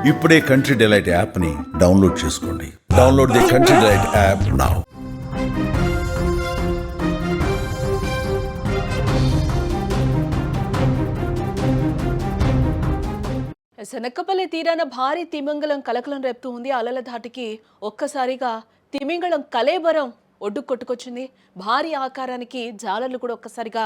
ఇప్పుడే country delight యాప్ని download చేసుకోండి. Download the country delight app now. Nakkapalli తీరాన భారీ తిమింగలం కలకలం రేపుతూ ఉంది. అలల ధాటికి ఒక్కసారిగా తిమింగలం కలేబరం ఒడ్డుకు కొట్టుకొచ్చింది. భారీ ఆకారానికి జాలర్లు కూడా ఒక్కసారిగా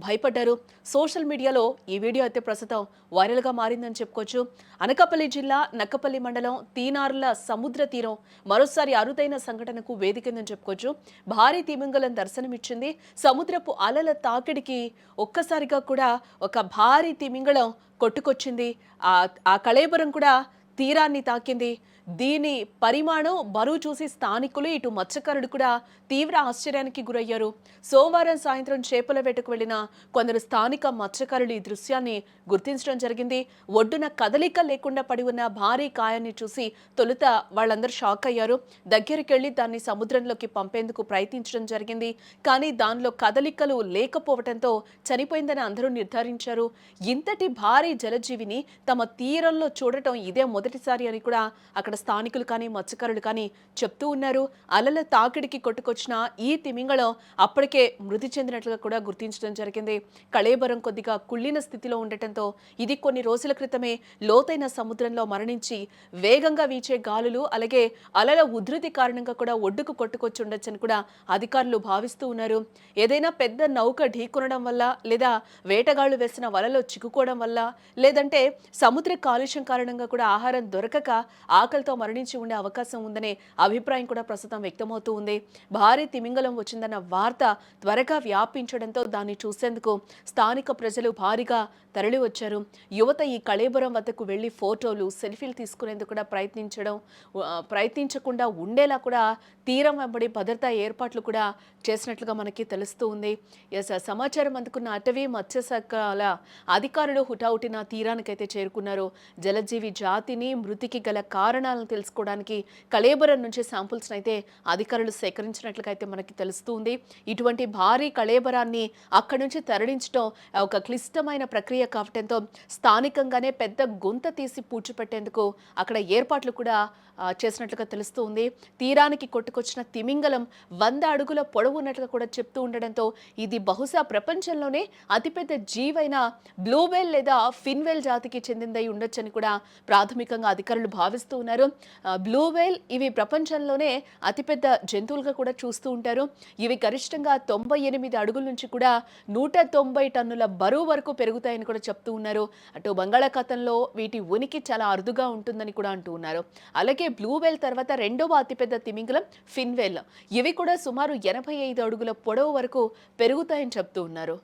భయపడ్డారు. సోషల్ మీడియాలో ఈ వీడియో అయితే ప్రస్తుతం వైరల్గా మారిందని చెప్పుకోవచ్చు. అనకాపల్లి జిల్లా నక్కపల్లి మండలం తీనారుల సముద్ర తీరం మరోసారి అరుదైన సంఘటనకు వేదికైందని చెప్పుకోవచ్చు. భారీ తిమింగలం దర్శనమిచ్చింది. సముద్రపు అలల తాకిడికి ఒక్కసారిగా కూడా ఒక భారీ తిమింగలం కొట్టుకొచ్చింది. ఆ కళేబరం కూడా తీరాన్ని తాకింది. దీని పరిమాణం బరువు చూసి స్థానికులు ఇటు మత్స్యకారులు కూడా తీవ్ర ఆశ్చర్యానికి గురయ్యారు. సోమవారం సాయంత్రం చేపల వేటకు వెళ్లిన కొందరు స్థానిక మత్స్యకారులు ఈ దృశ్యాన్ని గుర్తించడం జరిగింది. ఒడ్డున కదలిక లేకుండా పడి ఉన్న భారీ కాయాన్ని చూసి తొలుత వాళ్ళందరూ షాక్ అయ్యారు. దగ్గరికెళ్లి దాన్ని సముద్రంలోకి పంపేందుకు ప్రయత్నించడం జరిగింది. కానీ దానిలో కదలికలు లేకపోవడంతో చనిపోయిందని అందరూ నిర్ధారించారు. ఇంతటి భారీ జలజీవిని తమ తీరంలో చూడటం ఇదే మొదటిసారి అని కూడా అక్కడ స్థానికులు కానీ మత్స్యకారులు కానీ చెప్తూ ఉన్నారు. అలల తాకిడికి కొట్టుకొచ్చిన ఈ తిమింగళం అప్పటికే మృతి చెందినట్లుగా కూడా గుర్తించడం జరిగింది. కళేబరం కొద్దిగా కుళ్ళిన స్థితిలో ఉండటంతో ఇది కొన్ని రోజుల క్రితమే లోతైన సముద్రంలో మరణించి వేగంగా వీచే గాలులు అలాగే అలల ఉధృతి కారణంగా కూడా ఒడ్డుకు కొట్టుకొచ్చి ఉండొచ్చని కూడా అధికారులు భావిస్తూ ఉన్నారు. ఏదైనా పెద్ద నౌక ఢీకొనడం వల్ల లేదా వేటగాళ్లు వేసిన వలలో చిక్కుకోవడం వల్ల లేదంటే సముద్ర కాలుష్యం కారణంగా కూడా ఆహారం దొరకక ఆకలితో మరణించి ఉండే అవకాశం ఉందనే అభిప్రాయం కూడా ప్రస్తుతం వ్యక్తమవుతూ ఉంది. భారీ తిమింగలం వచ్చిందన్న వార్త త్వరగా వ్యాపించడంతో దాన్ని చూసేందుకు స్థానిక ప్రజలు భారీగా తరలి వచ్చారు. యువత ఈ కళేబరం వద్దకు వెళ్లి ఫోటోలు సెల్ఫీలు తీసుకునేందుకు కూడా ప్రయత్నించకుండా ఉండేలా కూడా తీరం వెంబడి భద్రతా ఏర్పాట్లు కూడా చేసినట్లుగా మనకి తెలుస్తూ ఉంది. సమాచారం అందుకున్న అటవీ మత్స్యశాఖల అధికారులు హుటాహుటిన తీరానికైతే చేరుకున్నారు. జలజీవి జాతిని మృతికి గల కారణాలను తెలుసుకోవడానికి కళేబరం నుంచి శాంపుల్స్ అయితే అధికారులు సేకరించినట్లుగా అయితే మనకి తెలుస్తూ ఉంది. ఇటువంటి భారీ కళేబరాన్ని అక్కడి నుంచి తరలించడం ఒక క్లిష్టమైన ప్రక్రియ కావటంతో స్థానికంగానే పెద్ద గుంత తీసి పూడ్చిపెట్టేందుకు అక్కడ ఏర్పాట్లు కూడా చేసినట్లుగా తెలుస్తూ ఉంది. తీరానికి కొట్టుకొచ్చిన తిమింగలం 100 అడుగుల పొడవు ఉన్నట్లుగా కూడా చెప్తూ ఉండడంతో ఇది బహుశా ప్రపంచంలోనే అతిపెద్ద జీవైన బ్లూవేల్ లేదా ఫిన్వేల్ జాతికి చెందిందై ఉండొచ్చని కూడా ప్రాథమికంగా అధికారులు భావిస్తూ ఉన్నారు. బ్లూవేల్ ఇవి ప్రపంచంలోనే అతిపెద్ద జంతువులుగా కూడా చూస్తూ ఉంటారు. ఇవి గరిష్టంగా 98 అడుగుల నుంచి కూడా 190 టన్నుల బరువు వరకు పెరుగుతాయని కూడా చెప్తూ ఉన్నారు. అటు బంగాళాఖాతంలో వీటి ఉనికి చాలా అరుదుగా ఉంటుందని కూడా అంటూ ఉన్నారు. అలాగే బ్లూవేల్ తర్వాత రెండవ అతిపెద్ద తిమింగలం ఫిన్వేల్. ఇవి కూడా సుమారు 85 అడుగుల పొడవు వరకు పెరుగుతాయని చెప్తూ ఉన్నారు.